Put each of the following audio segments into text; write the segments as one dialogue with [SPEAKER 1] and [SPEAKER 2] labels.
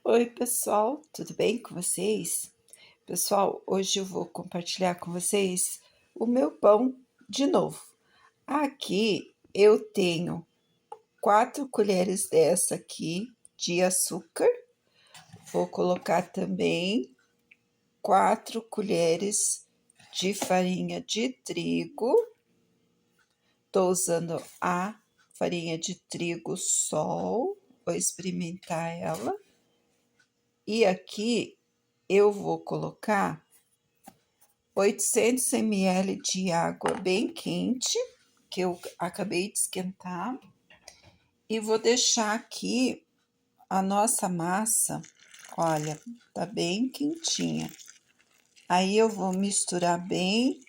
[SPEAKER 1] Oi, pessoal, tudo bem com vocês? Pessoal, hoje eu vou compartilhar com vocês o meu pão de novo. Aqui eu tenho 4 colheres dessa aqui de açúcar. Vou colocar também 4 colheres de farinha de trigo. Tô usando a farinha de trigo Sol, vou experimentar ela. E aqui eu vou colocar 800 ml de água bem quente, que eu acabei de esquentar, e vou deixar aqui a nossa massa, olha, tá bem quentinha. Aí eu vou misturar bem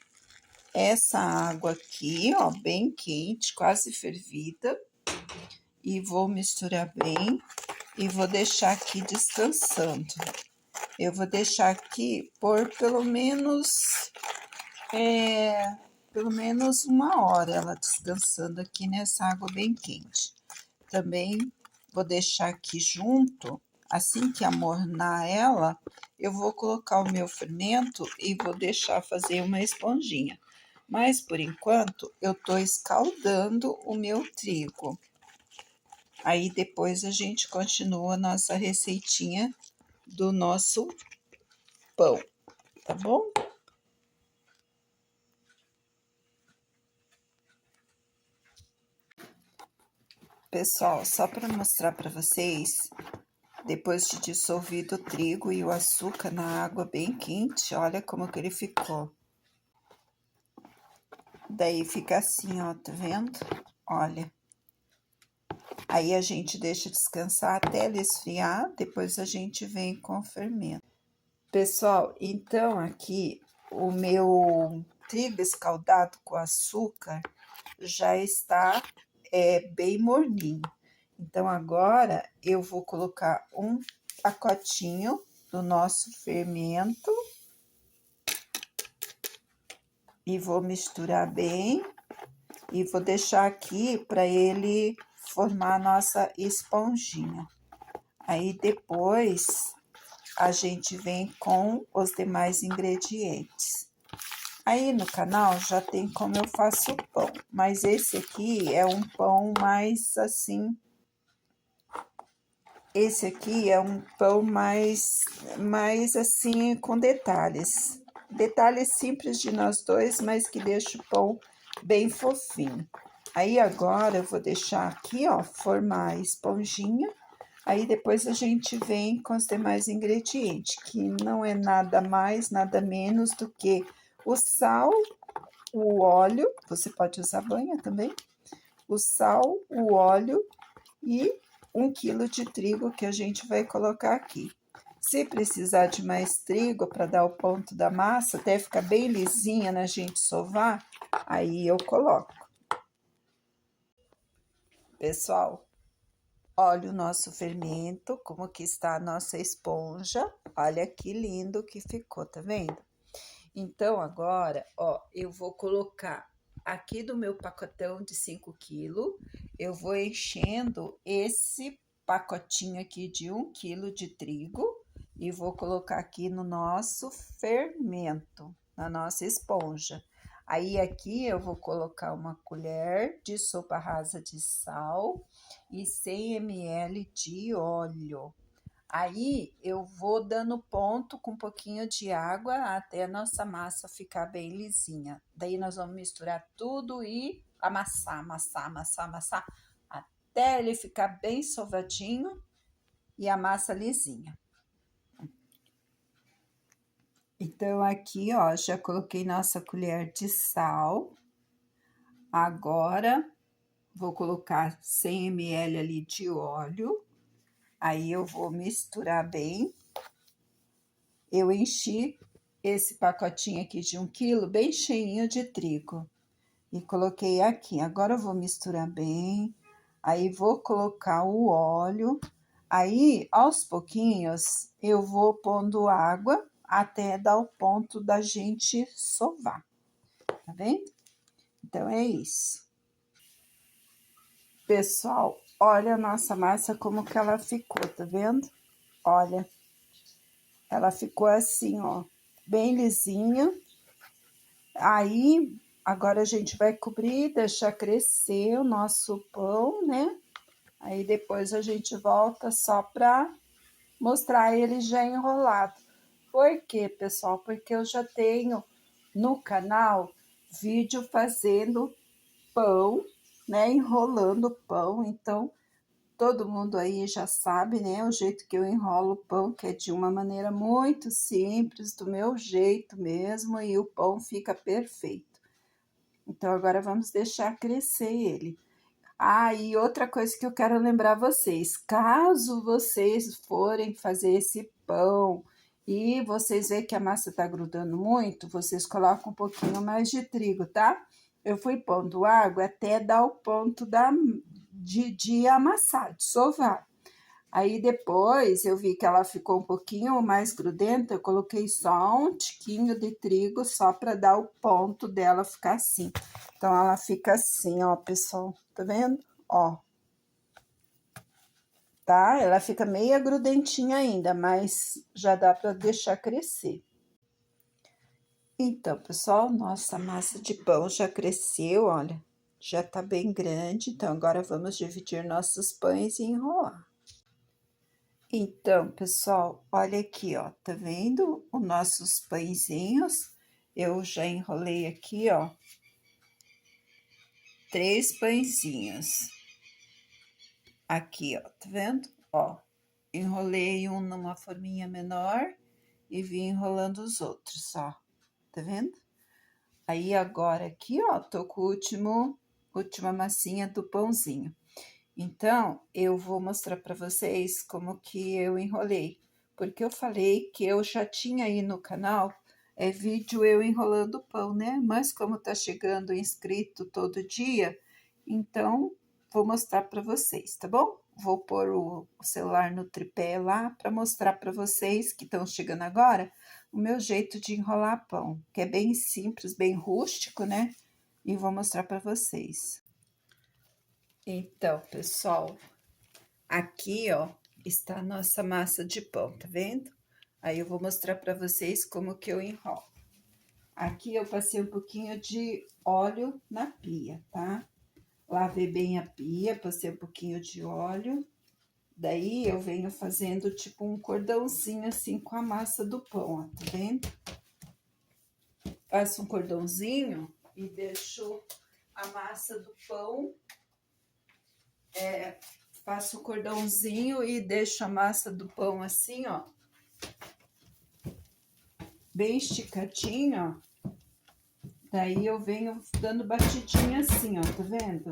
[SPEAKER 1] essa água aqui, ó, bem quente, quase fervida, e vou misturar bem e vou deixar aqui descansando. Eu vou deixar aqui por pelo menos 1 hora ela descansando aqui nessa água bem quente. Também vou deixar aqui junto, assim que amornar ela, eu vou colocar o meu fermento e vou deixar fazer uma esponjinha. Mas por enquanto eu tô escaldando o meu trigo. Aí depois a gente continua a nossa receitinha do nosso pão, tá bom? Pessoal, só para mostrar para vocês, depois de dissolvido o trigo e o açúcar na água bem quente, olha como que ele ficou. Daí fica assim, ó, tá vendo? Olha. Aí a gente deixa descansar até ele esfriar, depois a gente vem com o fermento. Pessoal, então aqui o meu trigo escaldado com açúcar já está bem morninho. Então, agora eu vou colocar um pacotinho do nosso fermento e vou misturar bem e vou deixar aqui para ele formar a nossa esponjinha. Aí depois a gente vem com os demais ingredientes. Aí no canal já tem como eu faço o pão, mas esse aqui é um pão mais assim. Esse aqui é um pão mais assim, com detalhes. Detalhes simples de nós dois, mas que deixa o pão bem fofinho. Aí agora eu vou deixar aqui, ó, formar a esponjinha. Aí depois a gente vem com os demais ingredientes, que não é nada mais, nada menos do que o sal, o óleo, você pode usar banha também, o sal, o óleo e 1 quilo de trigo que a gente vai colocar aqui. Se precisar de mais trigo para dar o ponto da massa, até ficar bem lisinha na gente sovar, aí eu coloco. Pessoal, olha o nosso fermento, como que está a nossa esponja. Olha que lindo que ficou, tá vendo? Então, agora, ó, eu vou colocar aqui do meu pacotão de 5 quilos, eu vou enchendo esse pacotinho aqui de 1 quilo de trigo e vou colocar aqui no nosso fermento, na nossa esponja. Aí aqui eu vou colocar 1 colher de sopa rasa de sal e 100 ml de óleo. Aí eu vou dando ponto com um pouquinho de água até a nossa massa ficar bem lisinha. Daí nós vamos misturar tudo e amassar, amassar, amassar, amassar, até ele ficar bem sovadinho e a massa lisinha. Então aqui, ó, já coloquei nossa colher de sal. Agora vou colocar 100 ml ali de óleo. Aí eu vou misturar bem. Eu enchi esse pacotinho aqui de 1 quilo, bem cheinho de trigo. E coloquei aqui. Agora eu vou misturar bem. Aí vou colocar o óleo. Aí, aos pouquinhos, eu vou pondo água até dar o ponto da gente sovar. Tá vendo? Então, é isso. Pessoal, olha a nossa massa como que ela ficou, tá vendo? Olha, ela ficou assim, ó, bem lisinha. Aí, agora a gente vai cobrir, deixar crescer o nosso pão, né? Aí depois a gente volta só para mostrar ele já enrolado. Por quê, pessoal? Porque eu já tenho no canal vídeo fazendo pão, né? Enrolando pão. Então, todo mundo aí já sabe, né? O jeito que eu enrolo o pão, que é de uma maneira muito simples, do meu jeito mesmo, e o pão fica perfeito. Então, agora vamos deixar crescer ele. Ah, e outra coisa que eu quero lembrar vocês, caso vocês forem fazer esse pão e vocês verem que a massa tá grudando muito, vocês colocam um pouquinho mais de trigo, tá? Eu fui pondo água até dar o ponto de amassar, de sovar. Aí depois eu vi que ela ficou um pouquinho mais grudenta, eu coloquei só um tiquinho de trigo só para dar o ponto dela ficar assim. Então ela fica assim, ó, pessoal, tá vendo? Ó. Tá? Ela fica meia grudentinha ainda, mas já dá para deixar crescer. Então, pessoal, nossa massa de pão já cresceu, olha, já tá bem grande. Então, agora vamos dividir nossos pães e enrolar. Então, pessoal, olha aqui, ó, tá vendo os nossos pãezinhos? Eu já enrolei aqui, ó, 3 pãezinhos. Aqui, ó, tá vendo? Ó, enrolei um numa forminha menor e vim enrolando os outros, ó, tá vendo? Aí, agora aqui, ó, tô com o última massinha do pãozinho. Então, eu vou mostrar para vocês como que eu enrolei, porque eu falei que eu já tinha aí no canal, vídeo eu enrolando o pão, né? Mas como tá chegando inscrito todo dia, então vou mostrar para vocês, tá bom? Vou pôr o celular no tripé lá para mostrar para vocês que estão chegando agora o meu jeito de enrolar pão, que é bem simples, bem rústico, né? E vou mostrar para vocês. Então, pessoal, aqui, ó, está a nossa massa de pão, tá vendo? Aí eu vou mostrar para vocês como que eu enrolo. Aqui eu passei um pouquinho de óleo na pia, tá? Lavei bem a pia, passei um pouquinho de óleo. Daí eu venho fazendo tipo um cordãozinho assim com a massa do pão, ó, tá vendo? Faço um cordãozinho e deixo a massa do pão, faço o cordãozinho e deixo a massa do pão assim, ó, bem esticadinho, ó. Daí eu venho dando batidinha assim, ó, tá vendo?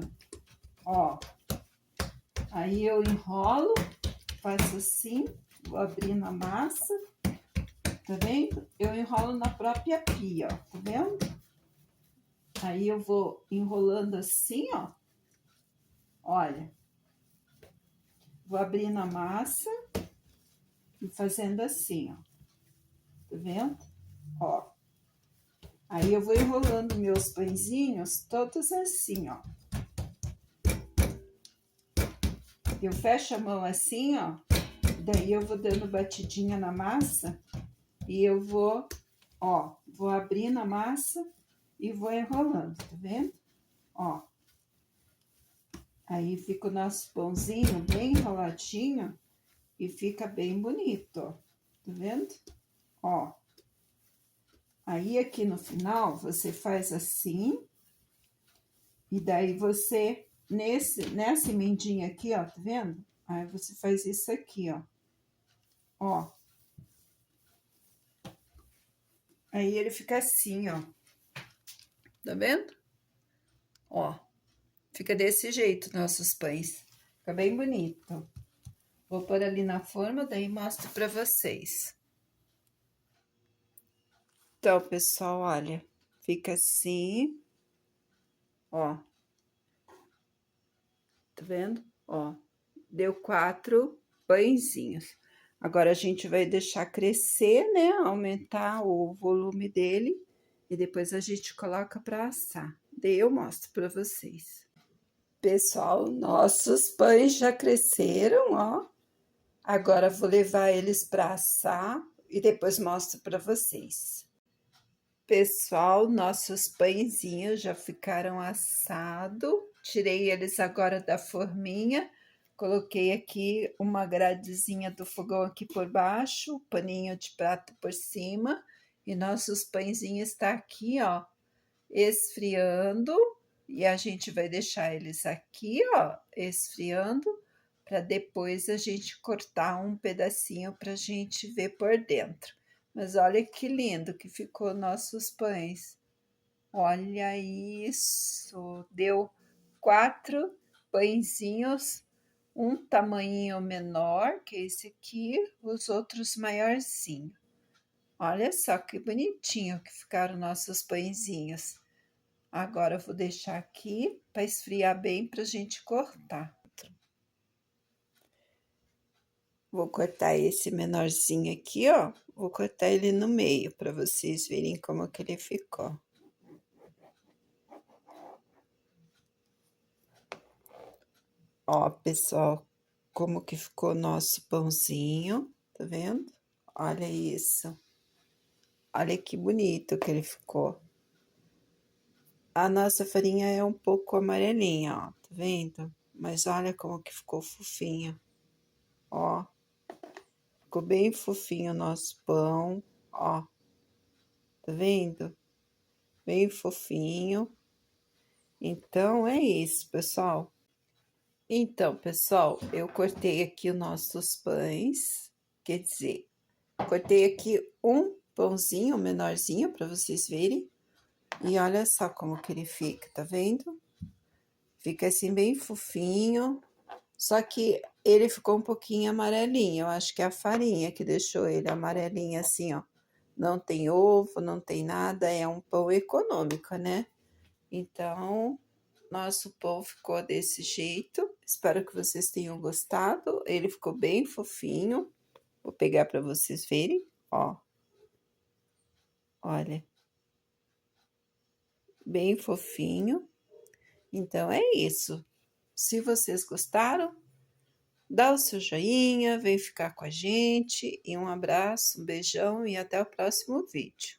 [SPEAKER 1] Ó, aí eu enrolo, faço assim, vou abrindo a massa, tá vendo? Eu enrolo na própria pia, ó, tá vendo? Aí eu vou enrolando assim, ó, olha. Vou abrindo a massa e fazendo assim, ó, tá vendo? Ó. Aí eu vou enrolando meus pãezinhos todos assim, ó. Eu fecho a mão assim, ó, daí eu vou dando batidinha na massa e eu vou, ó, vou abrindo a massa e vou enrolando, tá vendo? Ó. Aí fica o nosso pãozinho bem enroladinho e fica bem bonito, ó, tá vendo? Ó. Aí aqui no final você faz assim e daí você nessa emendinha aqui, ó, tá vendo? Aí você faz isso aqui, ó. Ó. Aí ele fica assim, ó. Tá vendo? Ó. Fica desse jeito nossos pães. Fica bem bonito. Vou pôr ali na forma, daí mostro pra vocês. Então, pessoal, olha. Fica assim. Ó. Tá vendo? Ó. Deu 4 pãezinhos. Agora, a gente vai deixar crescer, né? Aumentar o volume dele. E depois a gente coloca para assar. Daí eu mostro para vocês. Pessoal, nossos pães já cresceram, ó. Agora vou levar eles para assar e depois mostro para vocês. Pessoal, nossos pãezinhos já ficaram assados. Tirei eles agora da forminha. Coloquei aqui uma gradezinha do fogão aqui por baixo, paninho de prata por cima. E nossos pãezinhos está aqui, ó, esfriando. E a gente vai deixar eles aqui, ó, esfriando, para depois a gente cortar um pedacinho para a gente ver por dentro. Mas olha que lindo que ficou nossos pães. Olha isso, deu 4 pãezinhos, um tamanhinho menor que esse aqui, os outros maiorzinho. Olha só que bonitinho que ficaram nossos pãezinhos. Agora eu vou deixar aqui para esfriar bem para a gente cortar. Vou cortar esse menorzinho aqui, ó. Vou cortar ele no meio para vocês verem como que ele ficou. Ó, pessoal, como que ficou nosso pãozinho, tá vendo? Olha isso. Olha que bonito que ele ficou. A nossa farinha é um pouco amarelinha, ó, tá vendo? Mas olha como que ficou fofinho. Ó, ficou bem fofinho o nosso pão, ó. Tá vendo? Bem fofinho. Então, é isso, pessoal. Então, pessoal, eu cortei aqui os nossos pães, quer dizer, cortei aqui um pãozinho menorzinho para vocês verem. E olha só como que ele fica, tá vendo? Fica assim bem fofinho, só que ele ficou um pouquinho amarelinho. Eu acho que é a farinha que deixou ele amarelinho assim, ó. Não tem ovo, não tem nada, é um pão econômico, né? Então, nosso pão ficou desse jeito. Espero que vocês tenham gostado. Ele ficou bem fofinho. Vou pegar para vocês verem, ó. Olha. Bem fofinho. Então, é isso. Se vocês gostaram, dá o seu joinha, vem ficar com a gente. E um abraço, um beijão e até o próximo vídeo.